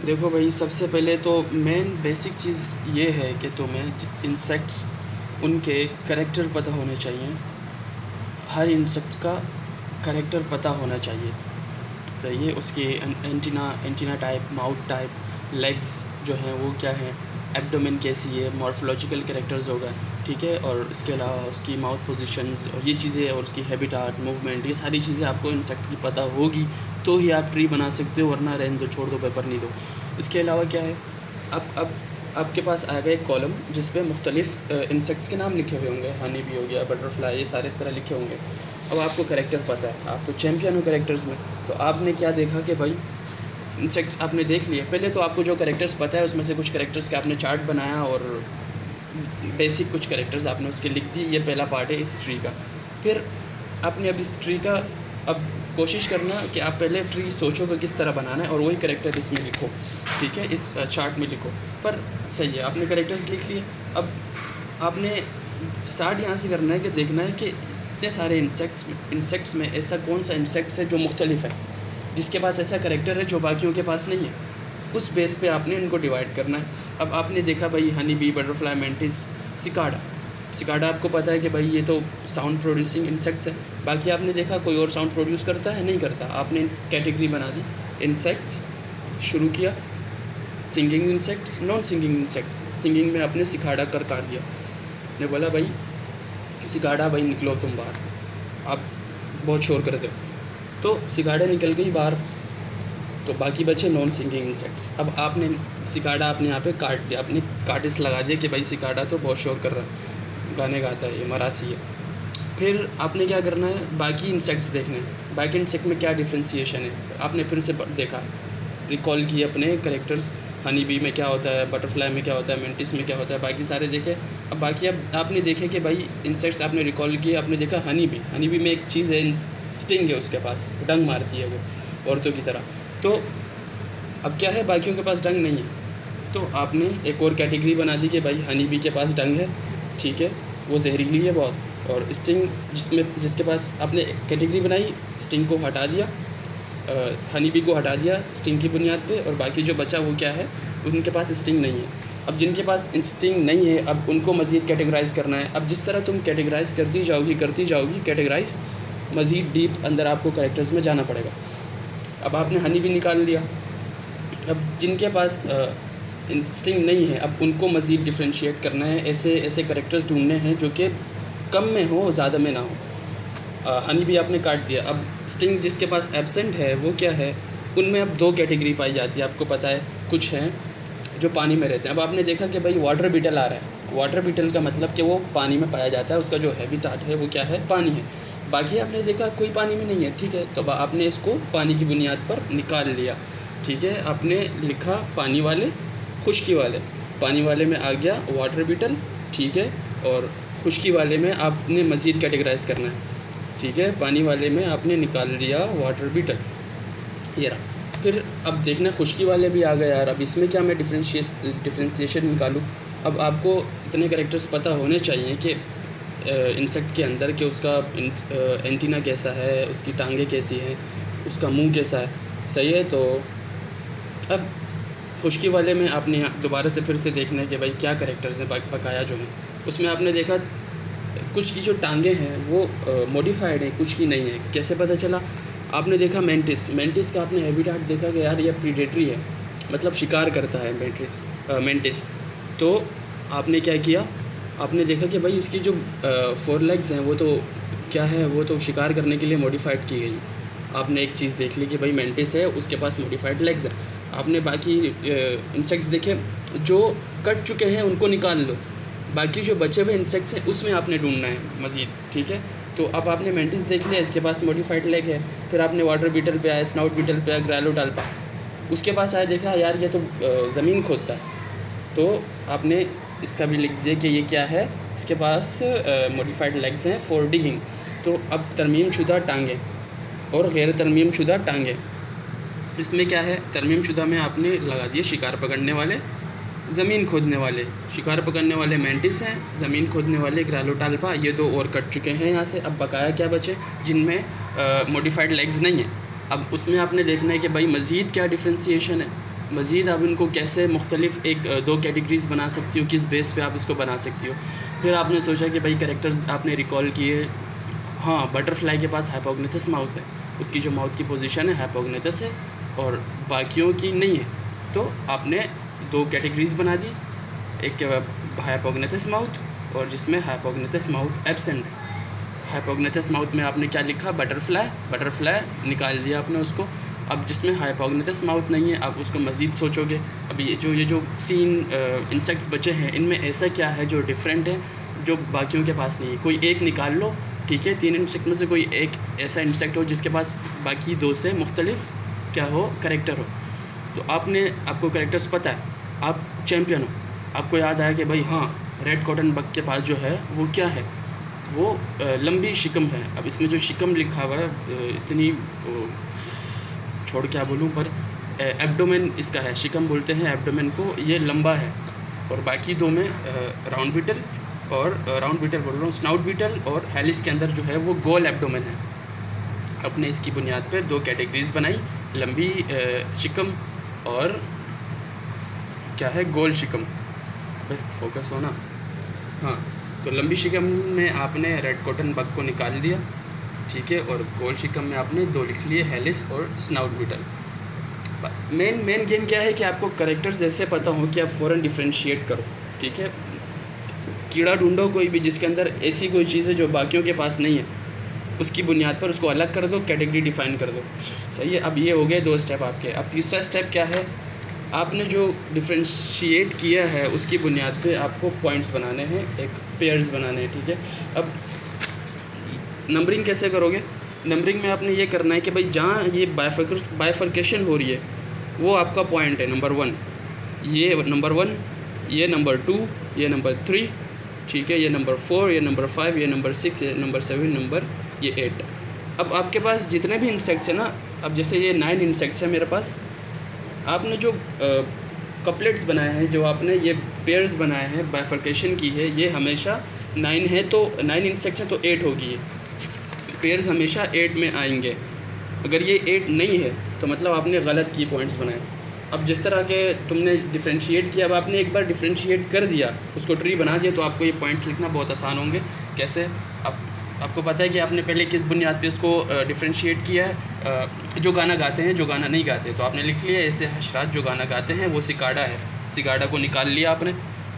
देखो भाई, सबसे पहले तो मेन बेसिक चीज़ ये है कि तुम्हें इंसेक्ट्स उनके करैक्टर पता होने चाहिए। हर इंसेक्ट का करैक्टर पता होना चाहिए। तो ये उसकी antenna type, mouth type, legs जो हैं वो क्या हैं, एब्डोमेन कैसी है, मॉर्फोलॉजिकल कैरेक्टर्स होगा, ठीक है। और इसके अलावा उसकी माउथ पोजीशंस और ये चीज़ें और उसकी हैबिटाट, मूवमेंट, ये सारी चीज़ें आपको इंसेक्ट की पता होगी तो ही आप ट्री बना सकते हो, वरना रहने दो, छोड़ दो, पेपर नहीं दो। इसके अलावा क्या है, अब आपके पास आएगा एक कॉलम जिस पे मुख्तलिफ इंसेक्ट्स के नाम लिखे हुए होंगे, हनी भी हो गया, बटरफ्लाई, ये सारे इस तरह लिखे होंगे। अब आपको कैरेक्टर पता है, आप तो चैम्पियन हो कैरेक्टर्स में। तो आपने क्या देखा कि भाई इंसेक्ट्स आपने देख लिए, पहले तो आपको जो कैरेक्टर्स पता है उसमें से कुछ कैरेक्टर्स का आपने चार्ट बनाया और बेसिक कुछ कैरेक्टर्स आपने उसके लिख दी। ये पहला पार्ट है इस ट्री का। फिर आपने अब इस ट्री का अब कोशिश करना कि आप पहले ट्री सोचो कि किस तरह बनाना है और वही कैरेक्टर इसमें लिखो, ठीक है, इस चार्ट में लिखो। पर सही है, आपने कैरेक्टर्स लिख लिए। अब आपने स्टार्ट यहाँ से करना है कि देखना है कि इतने सारे इंसेक्ट्स में ऐसा कौन सा इंसेक्ट्स है जो मुख्तलिफ है, जिसके पास ऐसा कैरेक्टर है जो बाकियों के पास नहीं है। उस बेस पे आपने इनको डिवाइड करना है। अब आपने देखा भाई honey bee, butterfly, mantis, cicada. Cicada आपको पता है कि भाई ये तो साउंड प्रोड्यूसिंग इंसेक्ट्स है। बाकी आपने देखा कोई और साउंड प्रोड्यूस करता है, नहीं करता। आपने कैटेगरी बना दी, इंसेक्ट्स शुरू किया, singing insects, non singing insects. Singing में आपने सिकाडा कर काट दिया, ने बोला भाई सिकाडा भाई निकलो तुम बाहर, आप बहुत शोर करते हो। तो सिकाडा निकल गई बाहर, तो बाकी बचे नॉन सिंगिंग इंसेक्ट्स। अब आपने सिकाडा आपने यहाँ पे काट दिया, आपने कार्टिस लगा दिया कि भाई सिकाडा तो बहुत शोर कर रहा है, गाने गाता है, ये मरासी है। फिर आपने क्या करना है, बाकी इंसेक्ट्स देखने हैं, बाकी इंसेक्ट में क्या डिफ्रेंशिएशन है। आपने फिर से देखा, रिकॉल किए अपने करेक्टर्स, हनी बी में क्या होता है, बटरफ्लाई में क्या होता है, मेंटिस में क्या होता है, बाकी सारे देखे। अब बाकी अब आपने देखे कि भाई इंसेक्ट्स आपने रिकॉल किए, आपने देखा हनी बी में एक चीज़ है, स्टिंग है उसके पास, डंग मारती है वो औरतों की तरह। तो अब क्या है, बाकियों के पास डंग नहीं है, तो आपने एक और कैटेगरी बना दी कि भाई हनी बी के पास डंग है, ठीक है, वो जहरीली है बहुत। और स्टिंग जिसके पास आपने कैटेगरी बनाई, स्टिंग को हटा दिया, हनी बी को हटा दिया स्टिंग की बुनियाद पे, और बाकी जो बचा वो क्या है, उनके पास स्टिंग नहीं है। अब जिनके पास स्टिंग नहीं है, अब उनको मज़ीद कैटेगराइज़ करना है। अब जिस तरह तुम कैटेगराइज़ करती जाओगी कैटेगराइज़, मज़ीद डीप अंदर आपको कैरेक्टर्स में जाना पड़ेगा। अब आपने हनी बी निकाल दिया, अब जिनके पास इंस्टिंग नहीं है, अब उनको मज़ीद डिफ्रेंशिएट करना है। ऐसे ऐसे कैरेक्टर्स ढूंढने हैं जो कि कम में हो, ज़्यादा में ना हो। हनी भी आपने काट दिया। अब स्टिंग जिसके पास एब्सेंट है वो क्या है, उनमें अब दो कैटेगरी पाई जाती है, आपको पता है। कुछ हैं जो पानी में रहते हैं। अब आपने देखा कि भाई वाटर बीटल आ रहा है, वाटर बीटल का मतलब कि वो पानी में पाया जाता है, उसका जो हैबिटाट है वो क्या है, पानी है। बाकी आपने देखा कोई पानी में नहीं है, ठीक है, तो आपने इसको पानी की बुनियाद पर निकाल लिया, ठीक है। आपने लिखा पानी वाले, खुश्की वाले। पानी वाले में आ गया वाटर बीटल, ठीक है, और खुश्की वाले में आपने मज़ीद कैटेगराइज़ करना है, ठीक है। पानी वाले में आपने निकाल लिया वाटर बीटल, ये रहा। फिर अब देखना खुश्की वाले भी आ गए यार, अब इसमें क्या मैं डिफ्रेंशिएशन निकालूँ। अब आपको इतने कैरेक्टर्स पता होने चाहिए कि इंसेक्ट के अंदर कि उसका एंटीना कैसा है, उसकी टांगें कैसी हैं, उसका मुंह कैसा है, सही है। तो अब खुश्की वाले में आपने दोबारा से फिर से देखना है कि भाई क्या कैरेक्टर्स हैं बकाया जो हैं। उसमें आपने देखा कुछ की जो टांगें हैं वो मॉडिफाइड हैं, कुछ की नहीं है। कैसे पता चला, आपने देखा मेंटिस का आपने हैबिटाट देखा कि यार ये प्रीडेटरी है, मतलब शिकार करता है मेंटिस। तो आपने क्या किया, आपने देखा कि भाई इसकी जो 4 लेग्स हैं वो तो क्या है, वो तो शिकार करने के लिए मॉडिफाइड की गई। आपने एक चीज़ देख ली कि भाई मेंटिस है, उसके पास मॉडिफाइड लेग्स हैं। आपने बाकी इंसेक्ट्स देखे जो कट चुके हैं उनको निकाल लो, बाकी जो बचे हुए इंसेक्ट्स हैं उसमें आपने ढूंढना है मज़ीद, ठीक है। तो अब आपने मेंटिस देख लिया, इसके पास मॉडिफाइड लेग है। फिर आपने वाटर बीटल पे आया, स्नाउट बीटल पे आया, ग्रालोटाल्पा, उसके पास आया, देखा यार ये तो ज़मीन खोदता है, तो आपने इसका भी लिख दिया कि ये क्या है, इसके पास मॉडिफाइड लेग्स हैं फॉर डिगिंग। तो अब तरमीम शुदा टांगें और गैर तरमीम शुदा टांगें, इसमें क्या है, तरमीम शुदा में आपने लगा दिए शिकार पकड़ने वाले, ज़मीन खोदने वाले। शिकार पकड़ने वाले मेंटिस हैं, ज़मीन खोदने वाले ग्रालोटाल्पा, ये दो और कट चुके हैं यहाँ से। अब बकाया क्या बचे, जिनमें मॉडिफाइड लेग्स नहीं है। अब उसमें आपने देखना है कि भाई मज़ीद क्या डिफ्रेंशिएशन है, मज़ीद आप इनको कैसे मुख्तलिफ एक दो कैटेगरीज़ बना सकती हो, किस बेस पे आप इसको बना सकती हो। फिर आपने सोचा कि भाई कैरेक्टर्स आपने रिकॉल किए। हाँ, बटरफ्लाई के पास हाइपोग्नेथस माउथ है, उसकी जो माउथ की पोजीशन है हाइपोग्नेथस है और बाकियों की नहीं है। तो आपने दो कैटेगरीज़ बना दी, एक हाइपोग्नेथस माउथ और जिसमें हाइपोग्नेथस माउथ एब्सेंट है। हाइपोग्नेथस माउथ में आपने क्या लिखा, बटरफ्लाई निकाल दिया आपने उसको। अब जिसमें हाइपोग्नेथस माउथ नहीं है आप उसको मज़ीद सोचोगे। अब ये जो 3 इंसेक्ट्स बचे हैं, इनमें ऐसा क्या है जो डिफरेंट है जो बाकियों के पास नहीं है। कोई एक निकाल लो, ठीक है। 3 इंसेक्ट में से कोई एक ऐसा इंसेक्ट हो जिसके पास बाकी 2 से मुख्तलिफ क्या हो, कैरेक्टर हो। तो आपको कैरेक्टर्स पता है, आप चैम्पियन हो, आपको याद आया कि भाई हाँ, रेड कॉटन बग के पास जो है वो क्या है, वो लंबी शिकम है। अब इसमें जो शिकम लिखा हुआ है इतनी छोड़ क्या बोलूँ, पर एब्डोमेन इसका है, शिकम बोलते हैं एब्डोमेन को, ये लंबा है। और बाकी 2 में राउंड बीटल बोल रहा हूँ, स्नाउट बीटल और हेलिस के अंदर जो है वो गोल एब्डोमेन है। अपने इसकी बुनियाद पर 2 कैटेगरीज़ बनाई, लंबी शिकम और क्या है, गोल शिकम। फोकस होना, हाँ। तो लंबी शिकम में आपने रेड कॉटन बग को निकाल दिया, ठीक है। और गोल शिकम में आपने 2 लिख लिए, हेलिस और स्नाउट बीटल। मेन गेम क्या है कि आपको कैरेक्टर्स ऐसे पता हो कि आप फ़ौरन डिफरेंशिएट करो, ठीक है। कीड़ा ढूंढो कोई भी जिसके अंदर ऐसी कोई चीज़ है जो बाकियों के पास नहीं है, उसकी बुनियाद पर उसको अलग कर दो, कैटेगरी डिफ़ाइन कर दो, सही है। अब ये हो गए 2 स्टेप आपके। अब तीसरा स्टेप क्या है, आपने जो डिफरेंशिएट किया है उसकी बुनियाद पे आपको पॉइंट्स बनाने हैं, एक पेयर्स बनाने हैं, ठीक है। अब नंबरिंग कैसे करोगे, नंबरिंग में आपने ये करना है कि भाई जहाँ ये बाइफर्केशन हो रही है वो आपका पॉइंट है, नंबर 1, ये नंबर 1, ये नंबर 2, ये नंबर 3, ठीक है, ये नंबर 4, ये नंबर 5, ये नंबर 6, ये नंबर 7, नंबर ये 8। अब आपके पास जितने भी इंसेक्ट्स हैं ना, अब जैसे ये 9 इंसेक्ट्स हैं मेरे पास, आपने जो कपलेट्स बनाए हैं, जो आपने ये पेयर्स बनाए हैं, बाइफर्केशन की है, ये हमेशा 9 है तो 9 इंसेक्ट्स हैं तो 8 होगी, ये पेयर्स हमेशा 8 में आएंगे। अगर ये 8 नहीं है तो मतलब आपने गलत की पॉइंट्स बनाए। अब जिस तरह के तुमने डिफरेंशिएट किया, अब आपने एक बार डिफरेंशिएट कर दिया, उसको ट्री बना दिया, तो आपको ये पॉइंट्स लिखना बहुत आसान होंगे। कैसे, अब आपको पता है कि आपने पहले किस बुनियाद पे इसको डिफरेंशिएट किया है। जो गाना गाते हैं, जो गाना नहीं गाते, तो आपने लिख लिया ऐसे हशरात जो गाना गाते हैं वो सिकाडा है, सिकाडा को निकाल लिया आपने।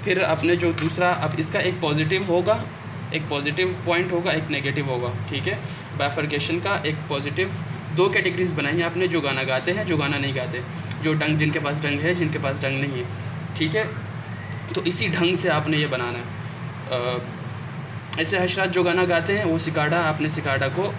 फिर आपने जो दूसरा, अब इसका एक पॉजिटिव होगा, एक पॉजिटिव पॉइंट होगा, एक नेगेटिव होगा, ठीक है। बाइफर्केशन का एक पॉजिटिव, 2 कैटेगरीज बनाई आपने, जो गाना गाते हैं, जो गाना नहीं गाते, जो डंग, जिनके पास डंग है, जिनके पास डंग नहीं है, ठीक है। तो इसी ढंग से आपने ये बनाना है। ऐसे हशरात जो गाना गाते हैं वो सिकाडा, आपने सिकाडा को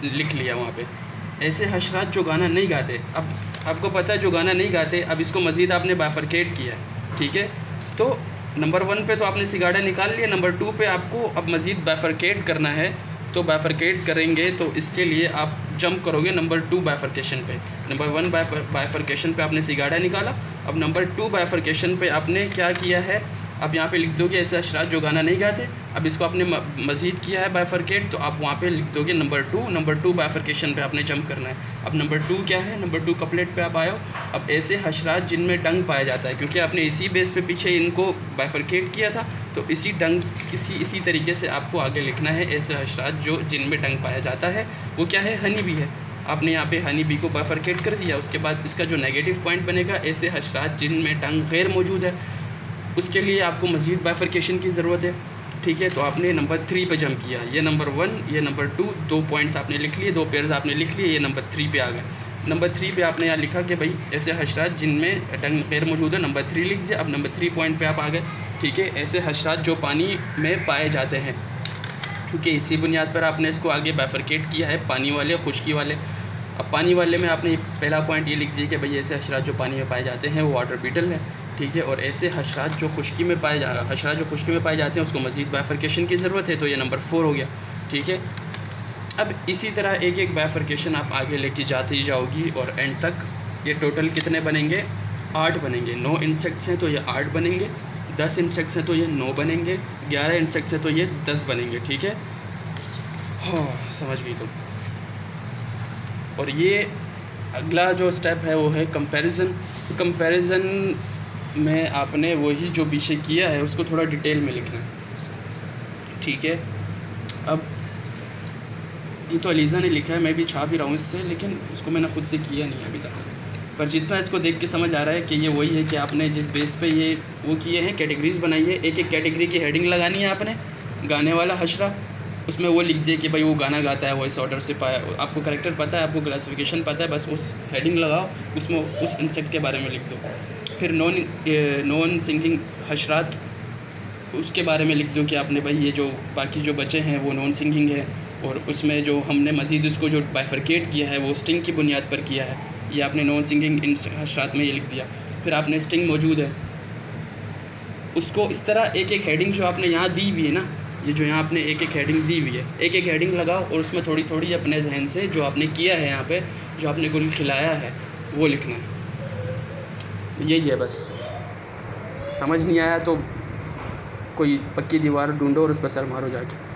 लिख लिया वहाँ पे। ऐसे हशरात जो गाना नहीं गाते, अब आपको पता है जो गाना नहीं गाते, अब इसको मज़ीद आपने बाइफरकेट किया, ठीक है। तो नंबर 1 पे तो आपने सिकाडा निकाल लिया, नंबर 2 पे आपको अब मज़ीद बाइफरकेट करना है। तो बाइफरकेट करेंगे तो इसके लिए आप जंप करोगे नंबर 2 बाइफरकेशन पे। नंबर 1 बाइफरकेशन पे आपने सिकाडा निकाला, अब नंबर 2 बाइफरकेशन पे आपने क्या किया है, अब यहाँ पे लिख दोगे ऐसे अशरात जो गाना नहीं गाते। अब इसको आपने मज़ीद किया है बाइफरकेट, तो आप वहाँ पे लिख दोगे नंबर 2 बाइफरकेशन पे आपने जंप करना है। अब नंबर 2 क्या है, नंबर 2 कपलेट पे आप आए हो। अब ऐसे हशरात जिनमें डंग पाया जाता है, क्योंकि आपने इसी बेस पे पीछे इनको बाइफरकेट किया था, तो इसी तरीके से आपको आगे लिखना है ऐसे हशरात जो जिनमें डंग पाया जाता है। वो क्या है, हनी बी है। आपने यहाँ पे हनी बी को बाइफरकेट कर दिया। उसके बाद इसका जो नेगेटिव पॉइंट बनेगा, ऐसे हशरात जिनमें डंग गैर मौजूद है, उसके लिए आपको मज़ीद बाइफरकेशन की ज़रूरत है, ठीक है। तो आपने नंबर 3 पे जंप किया। ये नंबर 1, ये नंबर 2, 2 पॉइंट्स आपने लिख लिए, 2 पेयर्स आपने लिख लिए, ये नंबर 3 पे आ गए। नंबर 3 पे आपने यहाँ लिखा कि भाई ऐसे हशरात जिनमें डंग गैर मौजूद है, नंबर 3 लिख दिया। अब नंबर 3 पॉइंट पे आप आ गए, ठीक है। ऐसे हशरात जो पानी में पाए जाते हैं, क्योंकि इसी बुनियाद पर आपने इसको आगे बाइफरकेट किया है, पानी वाले, खुश्की वाले। अब पानी वाले में आपने पहला पॉइंट ये लिख दिया कि भाई ऐसे हशरात जो पानी में पाए जाते हैं वो वाटर बीटल है, ठीक है। और ऐसे हशरात जो खुश्की में पाए जाते हैं उसको मज़ीद बाइफरकेशन की ज़रूरत है, तो ये नंबर 4 हो गया, ठीक है। अब इसी तरह एक एक बाइफरकेशन आप आगे लेके जाती जाओगी और एंड तक ये टोटल कितने बनेंगे, 8 बनेंगे। 9 इंसेक्ट्स हैं तो ये 8 बनेंगे, 10 इंसेक्ट्स हैं तो ये 9 बनेंगे, 11 इंसेक्ट्स हैं तो ये 10 बनेंगे, ठीक है। हाँ, समझ गई तुम। और ये अगला जो स्टेप है वो है कंपैरिज़न। कंपैरिज़न में आपने वही जो विषय किया है उसको थोड़ा डिटेल में लिखना है, ठीक है। अब ये तो अलीज़ा ने लिखा है, मैं भी छाप ही रहा हूँ इससे, लेकिन उसको मैंने ख़ुद से किया नहीं अभी तक। पर जितना इसको देख के समझ आ रहा है कि ये वही है कि आपने जिस बेस पे ये वो किए हैं, कैटेगरीज़ बनाई है, एक एक कैटेगरी की हेडिंग लगानी है आपने। गाने वाला हशरा, उसमें वो लिख दिए कि भाई वो गाना गाता है, वॉइस ऑर्डर से पाया, आपको कैरेक्टर पता है, आपको क्लासिफिकेशन पता है, बस उस हेडिंग लगाओ, उसमें उस इंसेक्ट के बारे में लिख दो। फिर नॉन सिंगिंग हशरात, उसके बारे में लिख दो कि आपने भाई ये जो बाकी जो बचे हैं वो नॉन सिंगिंग है, और उसमें जो हमने मज़ीद उसको जो बाइफरकेट किया है वो स्टिंग की बुनियाद पर किया है, ये आपने नॉन सिंगिंग इन हशरात में ये लिख दिया। फिर आपने स्टिंग मौजूद है, उसको इस तरह एक एक हेडिंग जो आपने यहाँ दी हुई है ना, ये जो यहाँ आपने एक एक हेडिंग दी हुई है, एक एक हेडिंग लगाओ और उसमें थोड़ी थोड़ी अपने जहन से जो आपने किया है यहाँ पे, जो आपने गुल खिलाया है वो लिखना है। यही है बस। समझ नहीं आया तो कोई पक्की दीवार ढूंढो और उस पर सर मारो जाके।